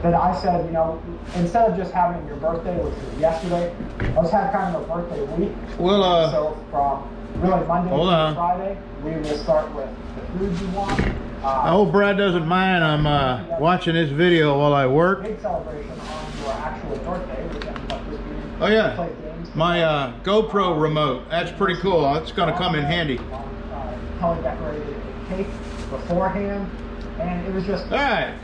that I said, you know, instead of just having your birthday, which was yesterday, let's have kind of a birthday week. Well, so from really Monday to Friday, we will start with the food you want. I hope Brad doesn't mind. I'm watching this video while I work. Big celebration on your actual birthday, which ended up just being oh yeah, my GoPro remote. That's pretty cool. It's going to come in handy. Kelly decorated a cake beforehand, and it was just. All right.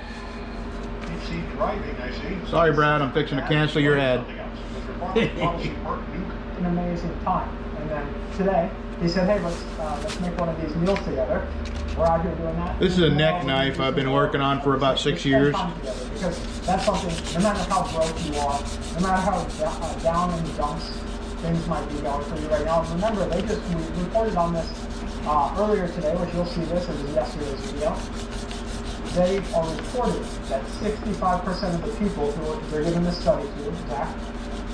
Driving, I see. Sorry, Brad. I'm fixing to cancel your ad. An amazing time. And then today, he said, "Hey, let's make one of these meals together." We're out here doing that. This is a neck knife I've been working on for about 6 years. Because that's something, no matter how broke you are, no matter how down in the dumps things might be going for you right now. Remember, we reported on this earlier today, which you'll see this, it was yesterday's video. They are reporting that 65% of the people who they're giving this study to, Zach,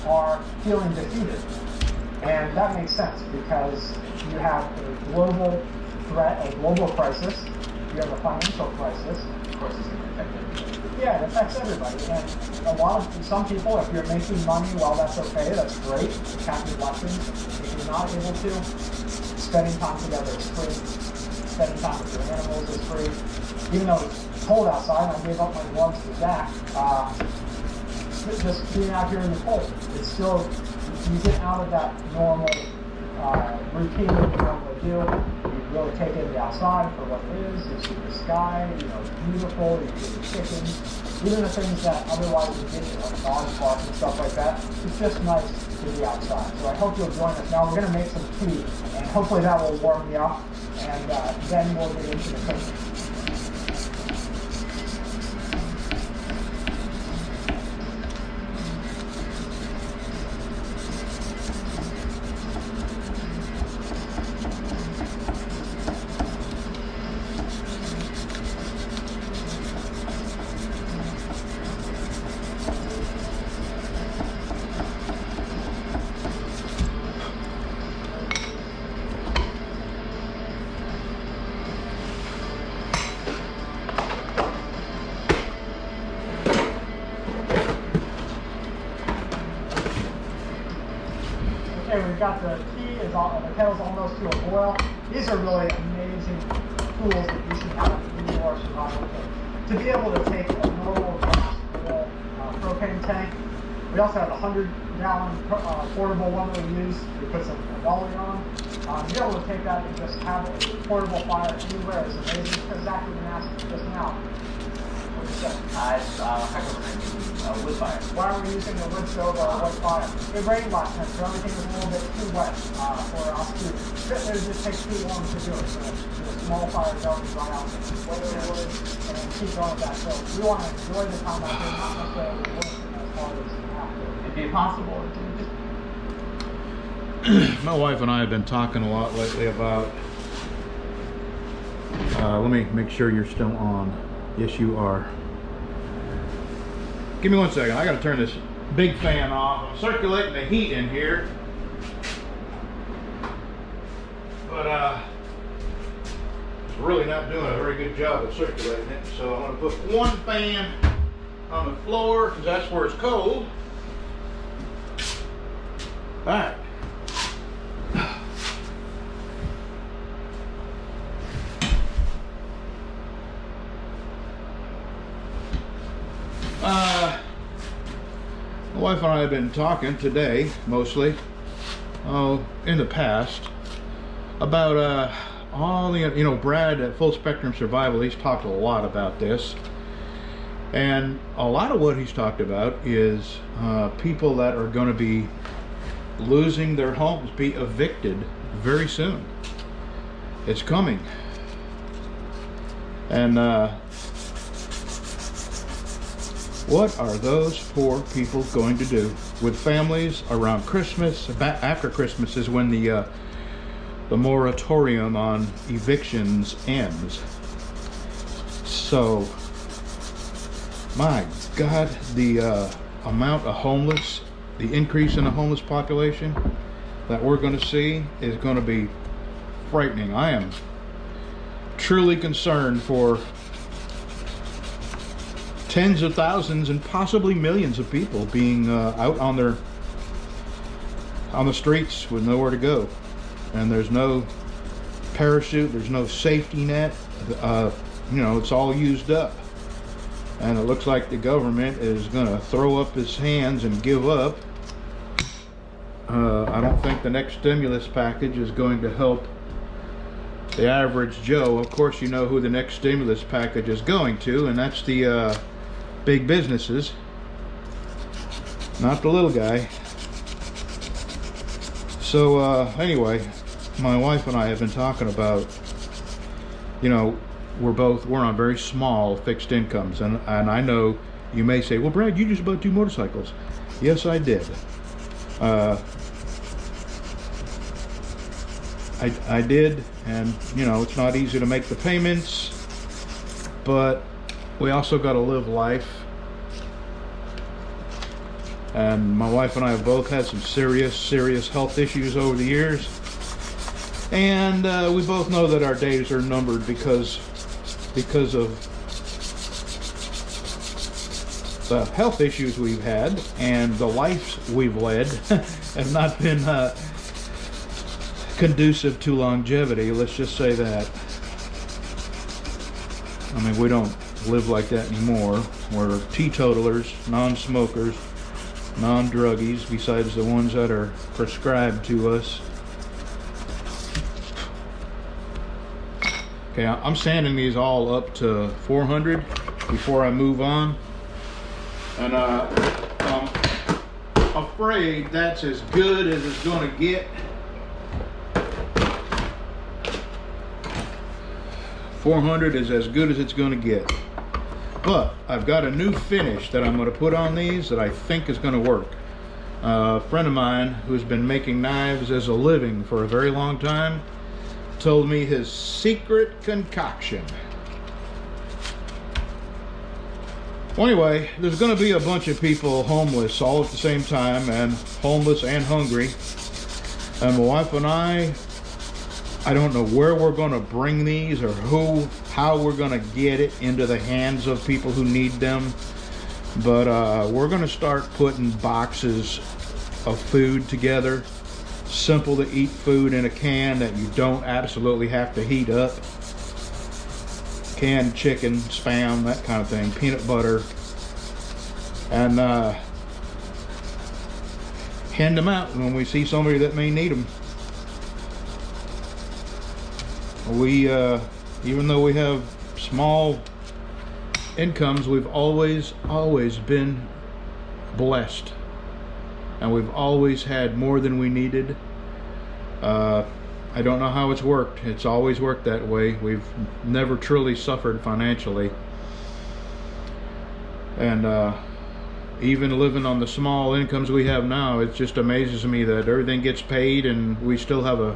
are feeling defeated. And that makes sense because you have a global threat, a global crisis, you have a financial crisis. Of course, it's going to affect everybody. Yeah, it affects everybody. And some people, if you're making money, well, that's okay, that's great. Count your blessings. If you're not able to, spending time together is free. Spending time with your animals is free. Even though it's cold outside, and I gave up my gloves to Zach, just being out here in the cold, it's still, you get out of that normal routine that you normally do. You really take in the outside for what it is. You see the sky, you know, it's beautiful. You see the chickens, even the things that otherwise you get, like dogs bark and stuff like that. It's just nice to be outside. So I hope you'll join us. Now we're going to make some tea, and hopefully that will warm you up, and then we'll get into the cooking. Okay, we've got the tea, the kettle's almost to a boil. These are really amazing tools that you should have in your survival kit. To be able to take a normal propane tank, we also have a 100-gallon portable one that we use. We put some dolly on. To be able to take that and just have a portable fire anywhere is amazing. Because Zach even asked just now. It's wood fire. Why are we using a wood stove or a wood fire? It rained last night, so everything was a little bit too wet for us to. It just takes too long to do it. So the small fire don't dry out whether it would and keep going with that. So we want to enjoy the time out here, not necessarily working as hard as we have to. It'd be impossible to My wife and I have been talking a lot lately about. Let me make sure you're still on. Yes, you are. Give me 1 second. I got to turn this big fan off. I'm circulating the heat in here. But it's really not doing a very good job of circulating it. So I'm going to put one fan on the floor because that's where it's cold. All right. My wife and I have been talking today, mostly, in the past, about all the, you know, Brad at Full Spectrum Survival, he's talked a lot about this. And a lot of what he's talked about is people that are going to be losing their homes, be evicted very soon. It's coming. And what are those poor people going to do with families around Christmas? After Christmas is when the moratorium on evictions ends. So, my God, the amount of homeless, the increase in the homeless population that we're going to see is going to be frightening. I am truly concerned for tens of thousands and possibly millions of people being out on the streets with nowhere to go, and there's no parachute, there's no safety net. You know, it's all used up, and it looks like the government is gonna throw up its hands and give up. I don't think the next stimulus package is going to help the average Joe. Of course, you know who the next stimulus package is going to, and that's the big businesses, not the little guy. So anyway, my wife and I have been talking about, you know, we're on very small fixed incomes, and I know you may say, well, Brad, you just bought 2 motorcycles. Yes, I did. I did, and you know, it's not easy to make the payments, but we also got to live life. And my wife and I have both had some serious health issues over the years, and we both know that our days are numbered because of the health issues we've had, and the lives we've led have not been conducive to longevity, let's just say that. I mean, we don't live like that anymore. We're teetotalers, non-smokers, non-druggies, besides the ones that are prescribed to us. Okay, I'm sanding these all up to 400 before I move on, and I'm afraid that's as good as it's going to get. 400 is as good as it's going to get. But I've got a new finish that I'm going to put on these that I think is going to work. A friend of mine who's been making knives as a living for a very long time told me his secret concoction. Well, anyway, there's going to be a bunch of people homeless all at the same time, and homeless and hungry. And my wife and I don't know where we're going to bring these or how we're going to get it into the hands of people who need them. But we're going to start putting boxes of food together. Simple to eat food in a can that you don't absolutely have to heat up. Canned chicken, Spam, that kind of thing, peanut butter. And hand them out when we see somebody that may need them. We, even though we have small incomes, we've always been blessed, and we've always had more than we needed. I don't know how it's worked. It's always worked that way. We've never truly suffered financially, and even living on the small incomes we have now, it just amazes me that everything gets paid and we still have a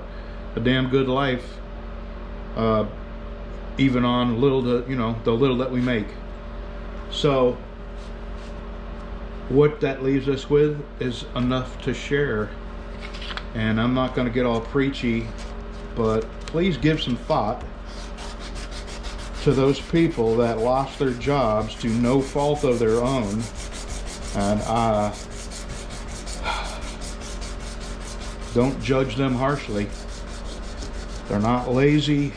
damn good life. Even on little to, you know, the little that we make. So what that leaves us with is enough to share. And I'm not going to get all preachy, but please give some thought to those people that lost their jobs to no fault of their own. And don't judge them harshly. They're not lazy,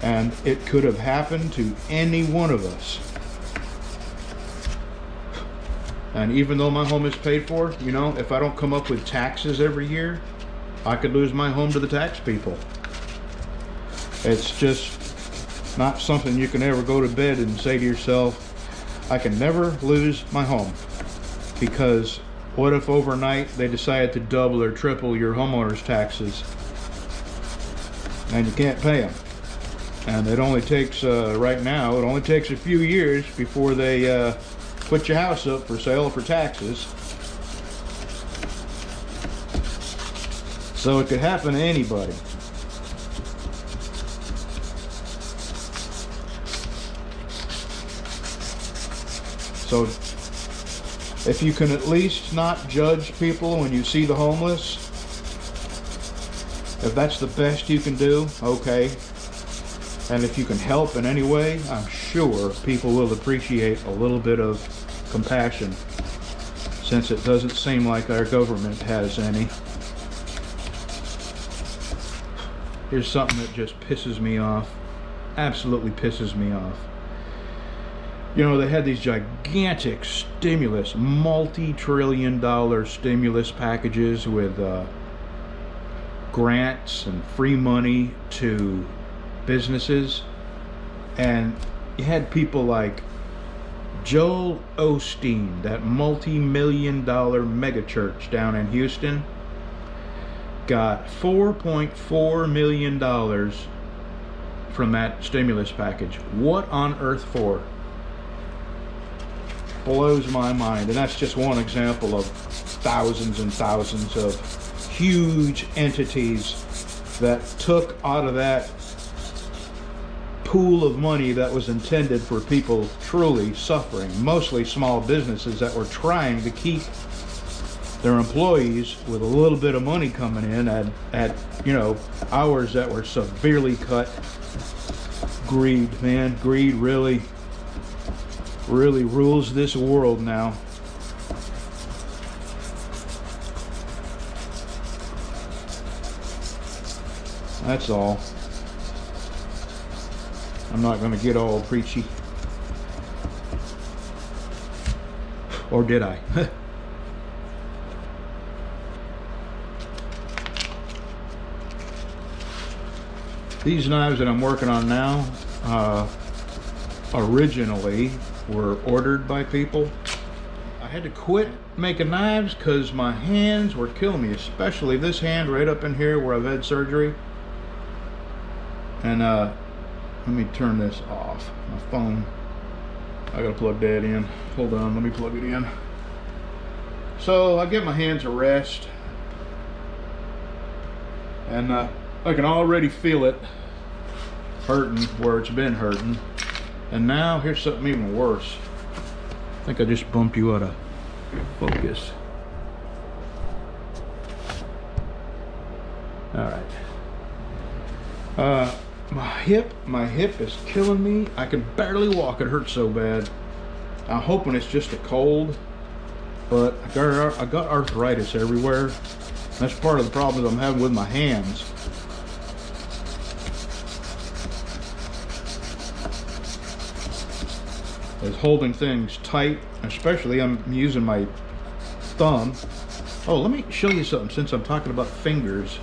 and it could have happened to any one of us. And even though my home is paid for, you know, if I don't come up with taxes every year, I could lose my home to the tax people. It's just not something you can ever go to bed and say to yourself, I can never lose my home. Because what if overnight they decide to double or triple your homeowner's taxes? And you can't pay them. And it only takes, right now, it only takes a few years before they put your house up for sale for taxes. So it could happen to anybody. So if you can at least not judge people when you see the homeless, if that's the best you can do, okay. And if you can help in any way, I'm sure people will appreciate a little bit of compassion, since it doesn't seem like our government has any. Here's something that just pisses me off. Absolutely pisses me off. You know, they had these gigantic stimulus, multi-trillion-dollar stimulus packages with grants and free money to businesses. And you had people like Joel Osteen, that multi-million-dollar megachurch down in Houston, got $4.4 million from that stimulus package. What on earth for? Blows my mind. And that's just one example of thousands and thousands of huge entities that took out of that pool of money that was intended for people truly suffering, mostly small businesses that were trying to keep their employees with a little bit of money coming in at you know, hours that were severely cut. Greed, man, greed really rules this world now. That's all. I'm not going to get all preachy. Or did I? These knives that I'm working on now originally were ordered by people. I had to quit making knives because my hands were killing me, especially this hand right up in here where I've had surgery. And let me turn this off. My phone, I gotta plug that in. Hold on, let me plug it in. So I give my hands a rest, and I can already feel it hurting where it's been hurting. And now here's something even worse. I think I just bumped you out of focus. All right. My hip is killing me. I can barely walk. It hurts so bad. I'm hoping it's just a cold, but I got arthritis everywhere. That's part of the problems I'm having with my hands. Is holding things tight, especially I'm using my thumb. Oh, let me show you something since I'm talking about fingers.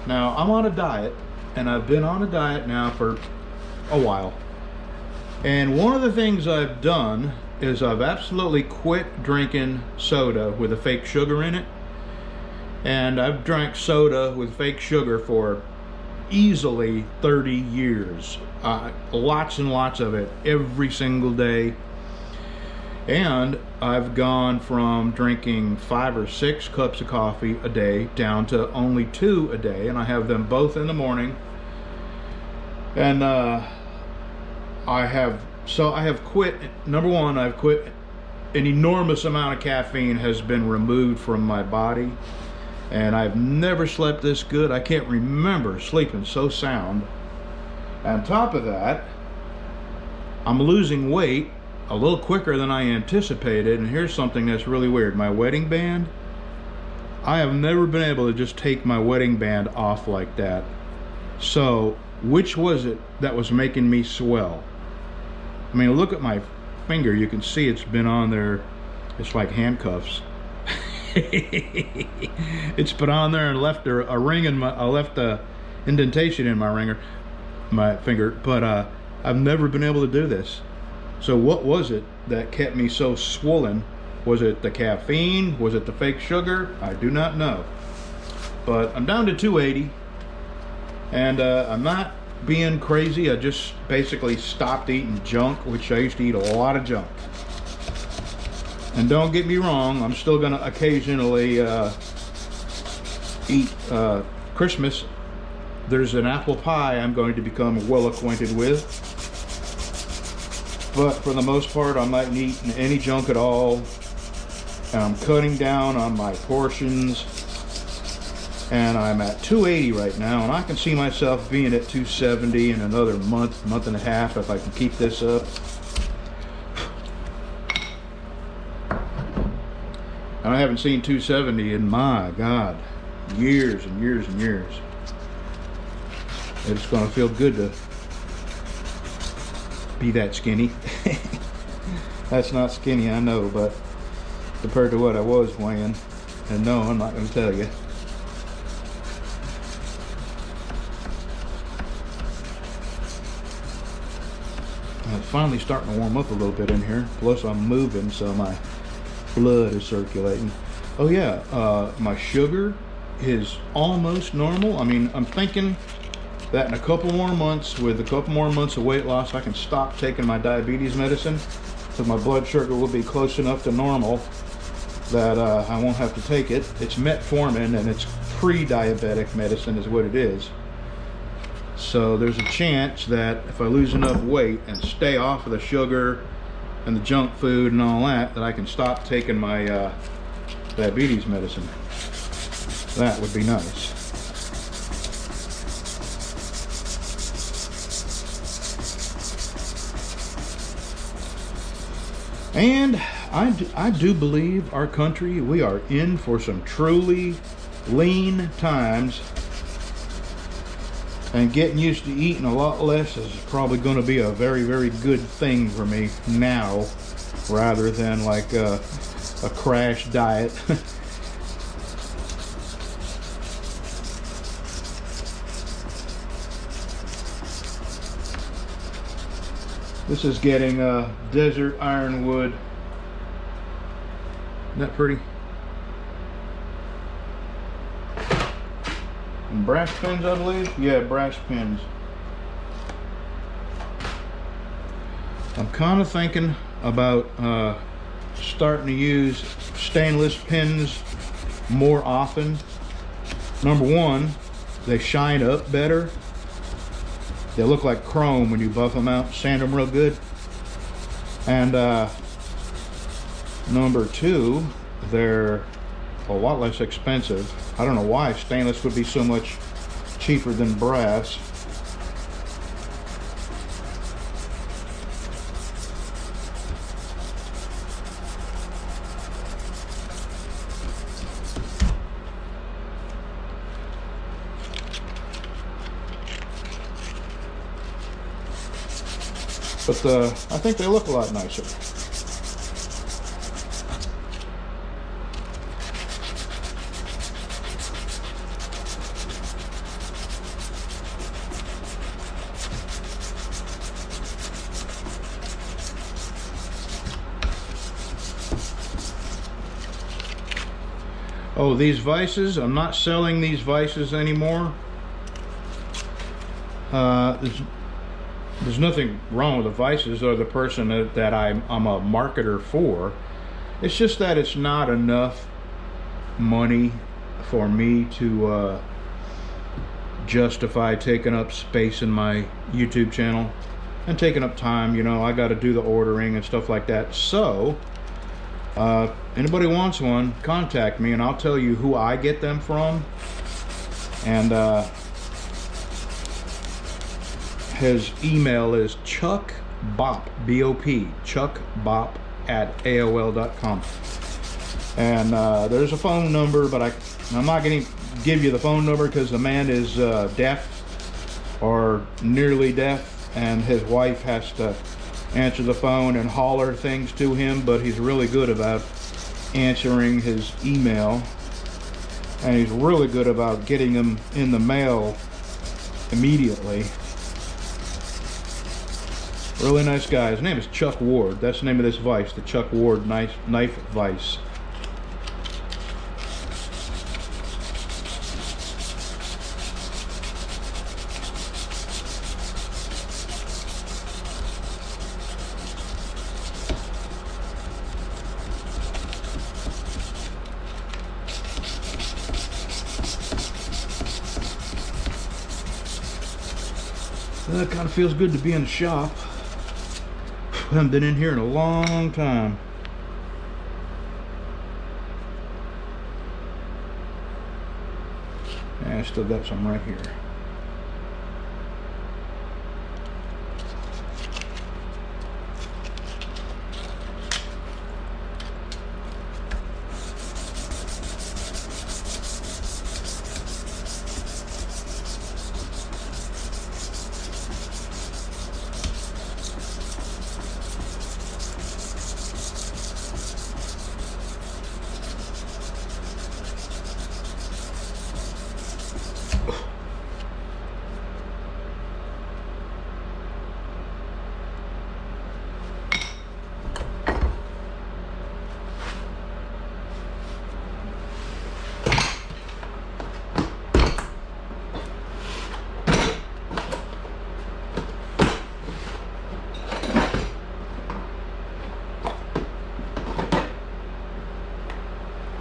Now, I'm on a diet, and I've been on a diet now for a while. And one of the things I've done is I've absolutely quit drinking soda with a fake sugar in it. And I've drank soda with fake sugar for easily 30 years. Lots and lots of it every single day. And I've gone from drinking 5 or 6 cups of coffee a day down to only 2 a day, and I have them both in the morning. And I have quit. Number one, I've quit. An enormous amount of caffeine has been removed from my body, and I've never slept this good. I can't remember sleeping so sound. On top of that, I'm losing weight a little quicker than I anticipated. And here's something that's really weird. My wedding band, I have never been able to just take my wedding band off like that. So which was it that was making me swell? I mean, look at my finger. You can see it's been on there. It's like handcuffs. It's put on there and left a ring in my, I left a indentation in my finger, but I've never been able to do this. So what was it that kept me so swollen? Was it the caffeine? Was it the fake sugar? I do not know. But I'm down to 280, and I'm not being crazy. I just basically stopped eating junk, which I used to eat a lot of junk. And don't get me wrong, I'm still gonna occasionally eat Christmas. There's an apple pie I'm going to become well acquainted with. But for the most part, I'm not eating any junk at all. I'm cutting down on my portions. and I'm at 280 right now, and I can see myself being at 270 in another month and a half if I can keep this up. And I haven't seen 270 in, my God, years and years and years. It's gonna feel good to be that skinny. That's not skinny, I know, but compared to what I was weighing, and no, I'm not gonna tell you. It's finally starting to warm up a little bit in here. Plus I'm moving, so my blood is circulating. Oh yeah, my sugar is almost normal. I mean, I'm thinking that in a couple more months, with a couple more months of weight loss, I can stop taking my diabetes medicine, so my blood sugar will be close enough to normal that I won't have to take it. It's metformin, and it's pre-diabetic medicine is what it is. So there's a chance that if I lose enough weight and stay off of the sugar and the junk food and all that, that I can stop taking my diabetes medicine. That would be nice. And I do believe our country, we are in for some truly lean times. And getting used to eating a lot less is probably going to be a very, very good thing for me now, rather than like a crash diet. This is getting desert ironwood. Isn't that pretty? And brass pins, I believe? Yeah, brass pins. I'm kind of thinking about starting to use stainless pins more often. Number one, they shine up better. They look like chrome when you buff them out, sand them real good. And number two, they're a lot less expensive. I don't know why stainless would be so much cheaper than brass. But I think they look a lot nicer. Oh, these vices, I'm not selling these vices anymore. There's nothing wrong with the vices or the person that I'm a marketer for. It's just that it's not enough money for me to justify taking up space in my YouTube channel and taking up time. You know, I got to do the ordering and stuff like that. So anybody wants one, contact me and I'll tell you who I get them from. And his email is chuckbop, B-O-P, chuckbop at AOL.com. And there's a phone number, but I'm not going to give you the phone number because the man is deaf or nearly deaf, and his wife has to answer the phone and holler things to him, but he's really good about answering his email, and he's really good about getting them in the mail immediately. Really nice guy. His name is Chuck Ward. That's the name of this vise, the Chuck Ward knife vise. That kind of feels good to be in the shop. I haven't been in here in a long time. And I still got some right here.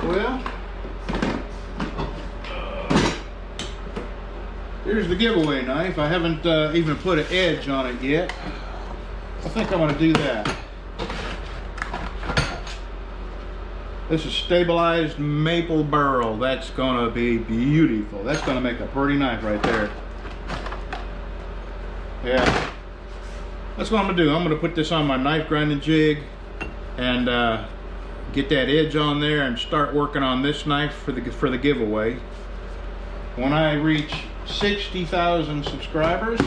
Well, here's the giveaway knife. I haven't even put an edge on it yet. I think I'm going to do that. This is stabilized maple burl. That's going to be beautiful. That's going to make a pretty knife right there. Yeah. That's what I'm going to do. I'm going to put this on my knife grinding jig and get that edge on there and start working on this knife for the giveaway. When I reach 60,000 subscribers,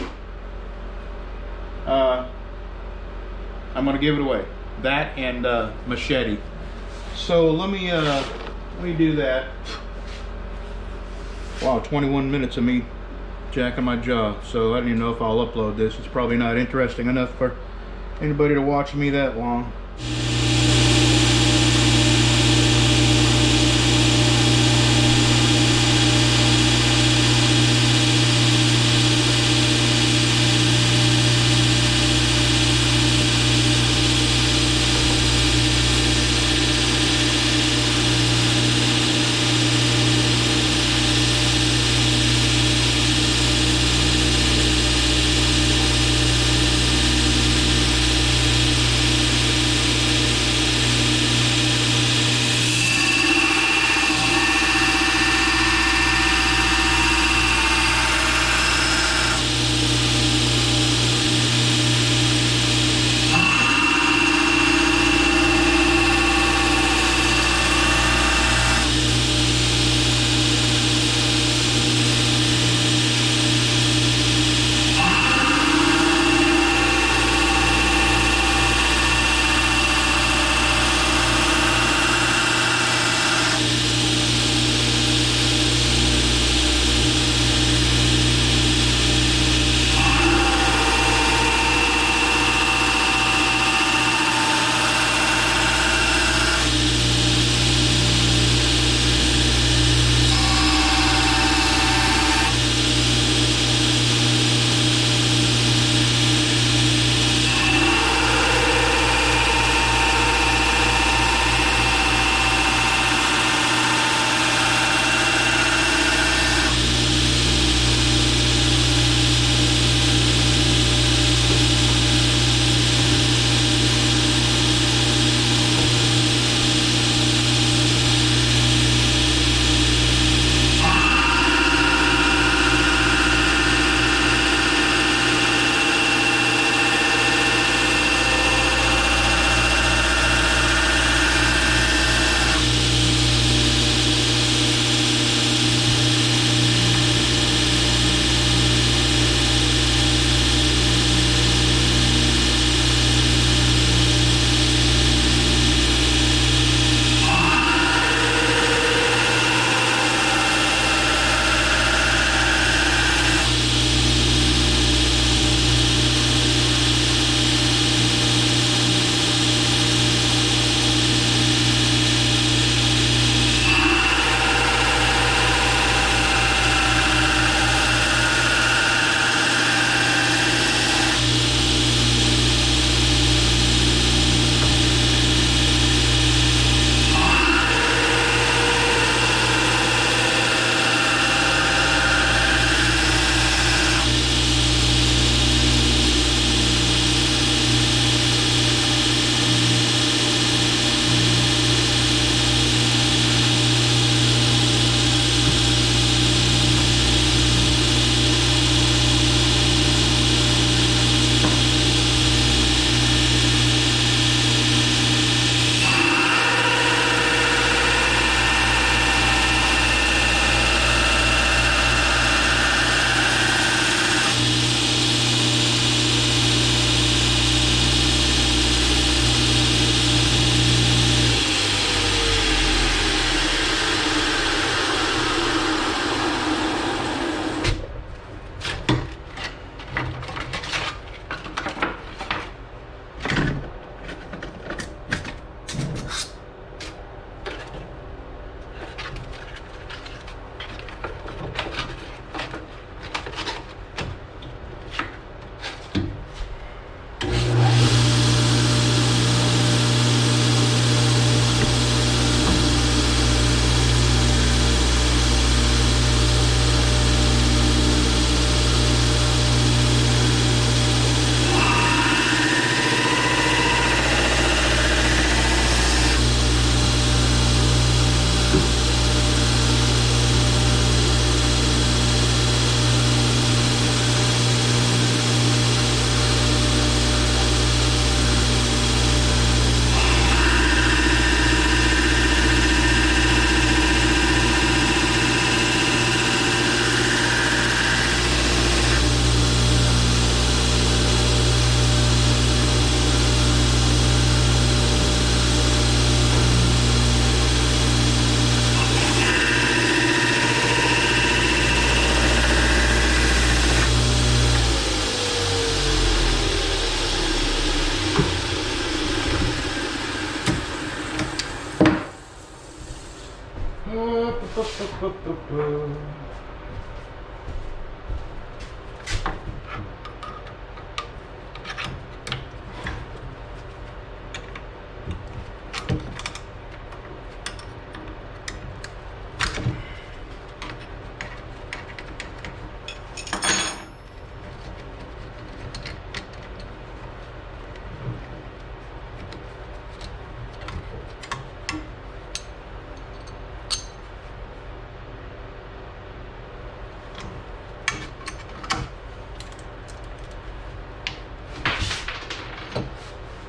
I'm going to give it away. That and machete. So let me do that. Wow, 21 minutes of me jacking my jaw. So I don't even know if I'll upload this. It's probably not interesting enough for anybody to watch me that long.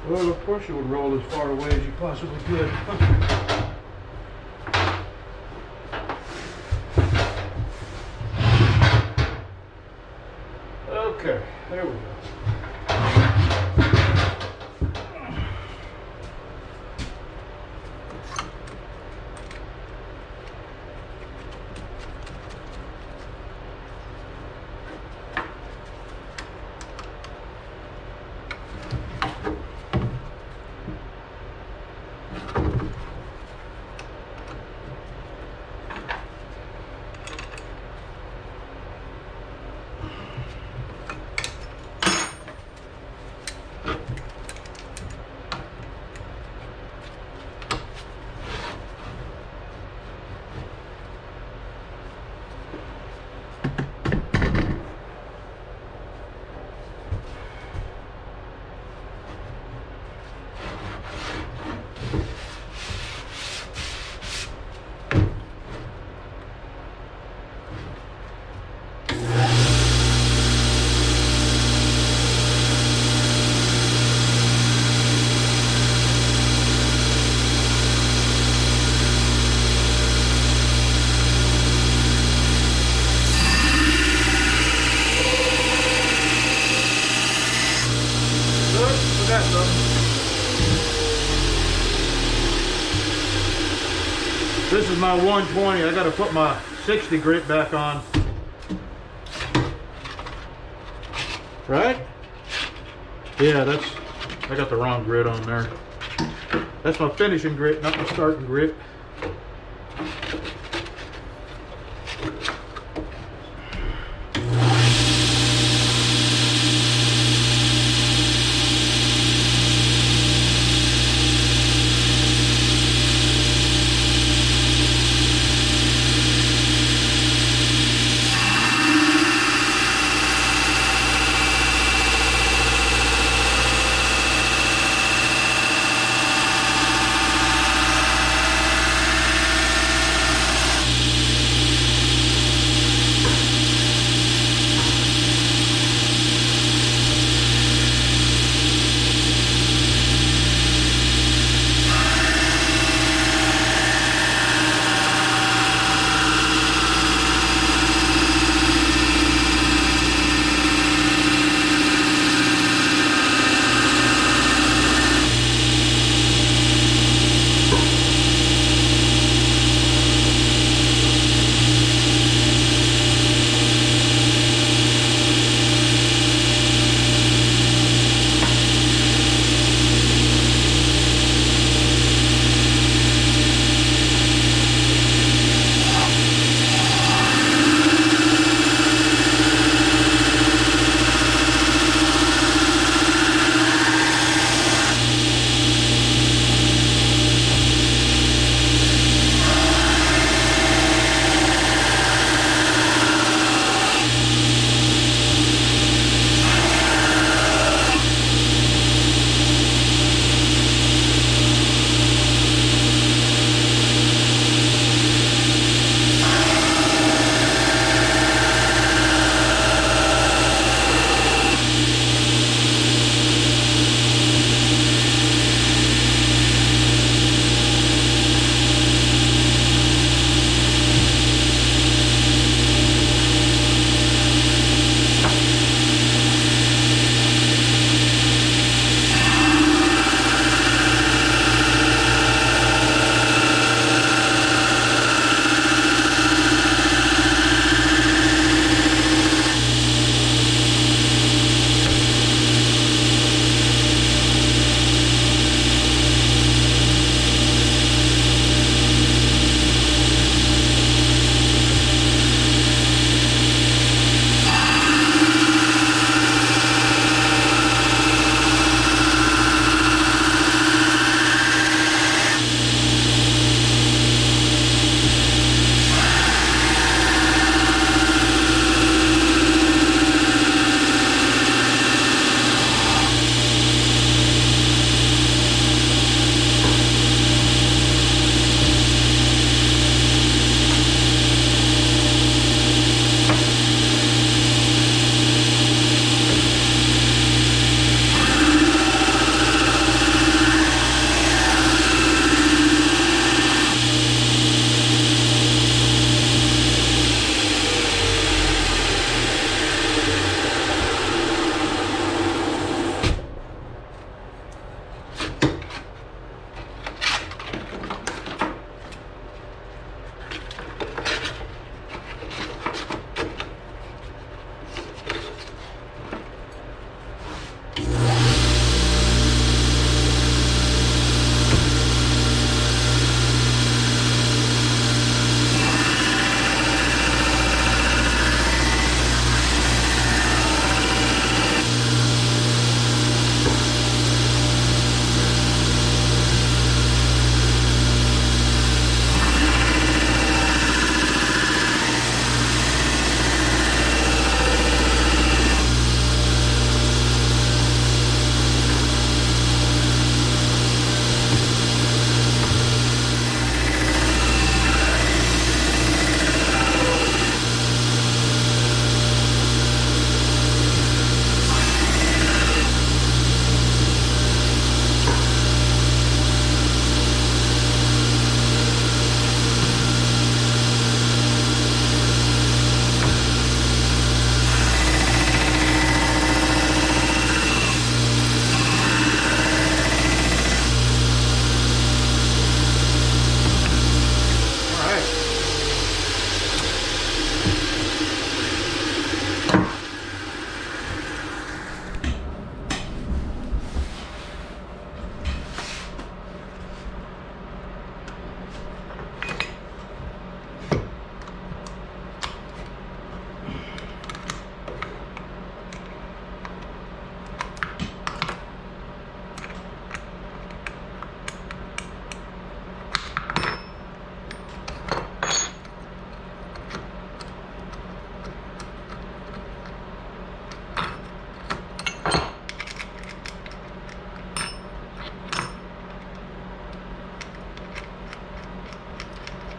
Well, of course you would roll as far away as you possibly could. Okay, there we go. This is my 120. I got to put my 60 grit back on. Right? Yeah, I got the wrong grit on there. That's my finishing grit, not my starting grit.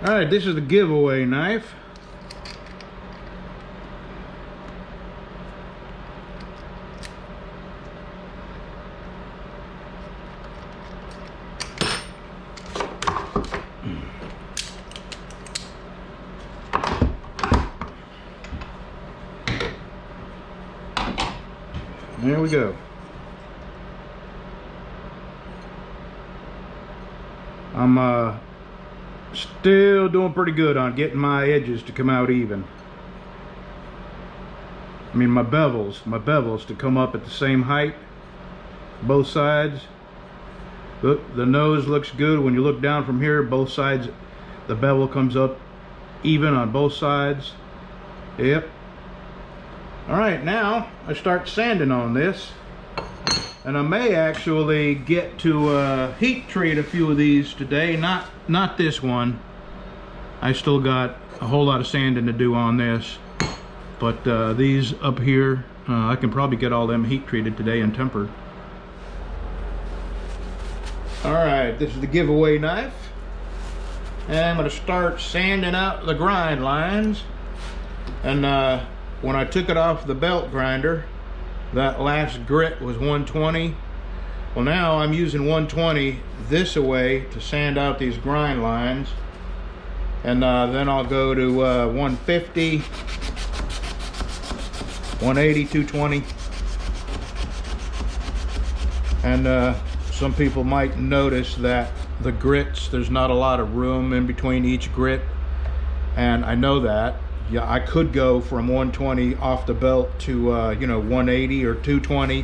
All right, this is the giveaway knife. There we go. I'm still doing pretty good on getting my edges to come out even. I mean my bevels to come up at the same height, both sides. Look, the nose looks good. When you look down from here, both sides, the bevel comes up even on both sides. Yep. All right, now I start sanding on this, and I may actually get to heat treat a few of these today. Not this one. I still got a whole lot of sanding to do on this, but these up here, I can probably get all them heat treated today and tempered. All right, this is the giveaway knife, and I'm going to start sanding out the grind lines. And when I took it off the belt grinder, that last grit was 120. Well, now I'm using 120 this way to sand out these grind lines, and then I'll go to 150, 180, 220. And some people might notice that the grits, there's not a lot of room in between each grit, and I know that. Yeah, I could go from 120 off the belt to you know, 180 or 220,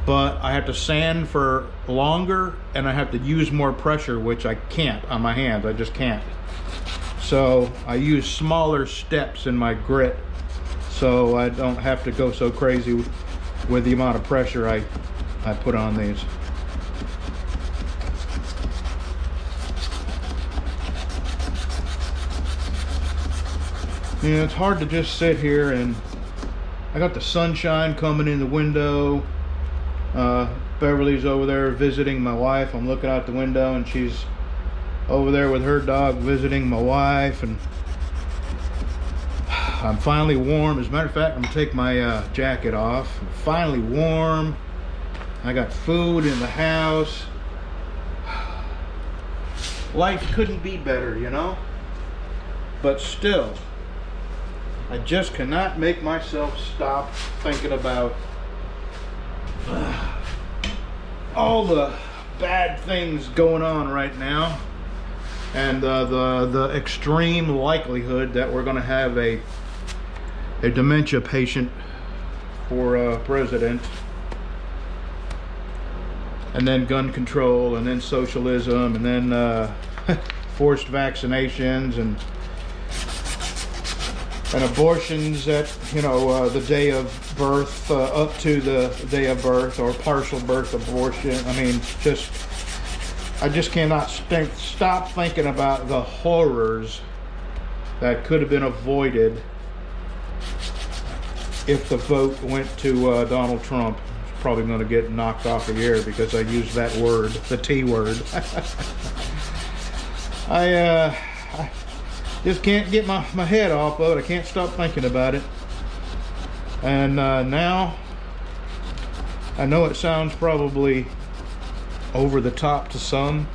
but I have to sand for longer and I have to use more pressure, which I can't on my hands. I just can't. So I use smaller steps in my grit, so I don't have to go so crazy with the amount of pressure I put on these. Yeah, it's hard to just sit here, and I got the sunshine coming in the window. Beverly's over there visiting my wife. I'm looking out the window and she's over there with her dog visiting my wife, and I'm finally warm. As a matter of fact, I'm gonna take my jacket off. I'm finally warm. I got food in the house. Life couldn't be better, you know? But still, I just cannot make myself stop thinking about all the bad things going on right now, and the extreme likelihood that we're going to have a dementia patient for president, and then gun control, and then socialism, and then forced vaccinations, and abortions at, you know, the day of birth, up to the day of birth, or partial birth abortion. I mean, I just cannot stop thinking about the horrors that could have been avoided if the vote went to Donald Trump. He's probably going to get knocked off the air because I used that word, the T word. I just can't get my head off of it. I can't stop thinking about it. And now, I know it sounds probably over the top to some,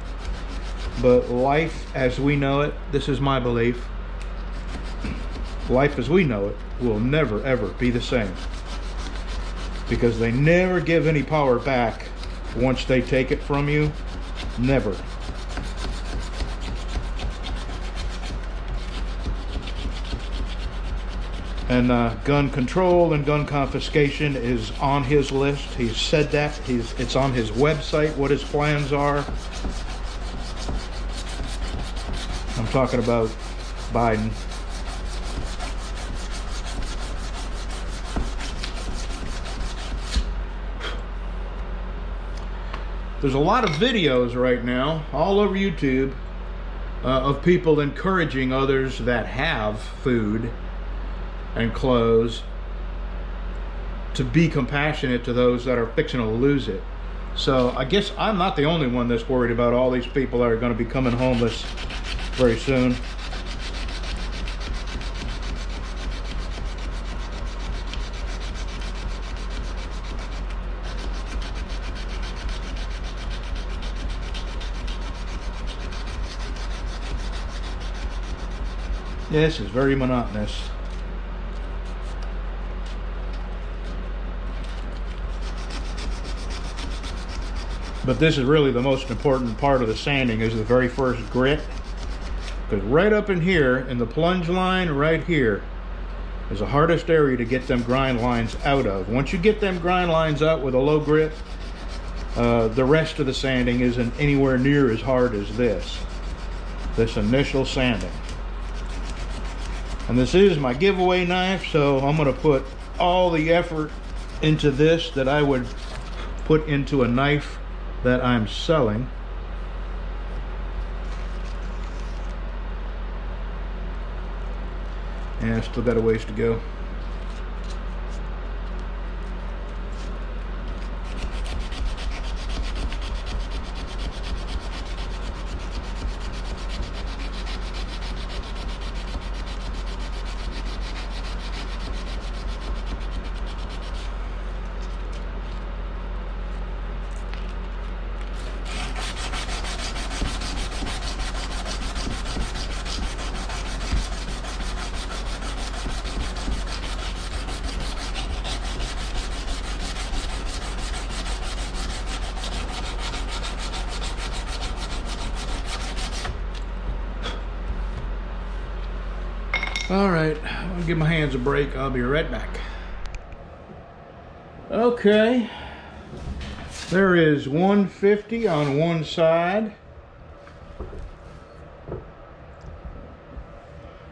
but life as we know it, this is my belief, life as we know it will never ever be the same. Because they never give any power back once they take it from you. Never. And gun control and gun confiscation is on his list. He's said that. It's on his website what his plans are. I'm talking about Biden. There's a lot of videos right now all over YouTube of people encouraging others that have food and clothes to be compassionate to those that are fixing to lose it. So I guess I'm not the only one that's worried about all these people that are going to be coming homeless very soon. This is very monotonous. But this is really the most important part of the sanding, is the very first grit. Because right up in here, in the plunge line right here, is the hardest area to get them grind lines out of. Once you get them grind lines out with a low grit, the rest of the sanding isn't anywhere near as hard as this initial sanding. And this is my giveaway knife, so I'm going to put all the effort into this that I would put into a knife that I'm selling. And I still got a ways to go. All right, I'll give my hands a break. I'll be right back. Okay, there is 150 on one side.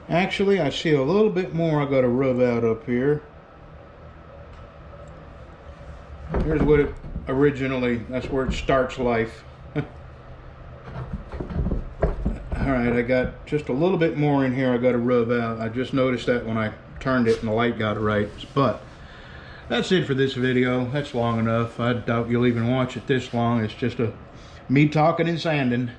Actually, I see a little bit more I got to rub out up here. Here's what it originally, that's where it starts life. Alright, I got just a little bit more in here I got to rub out. I just noticed that when I turned it and the light got it right. But that's it for this video. That's long enough. I doubt you'll even watch it this long. It's just me talking and sanding.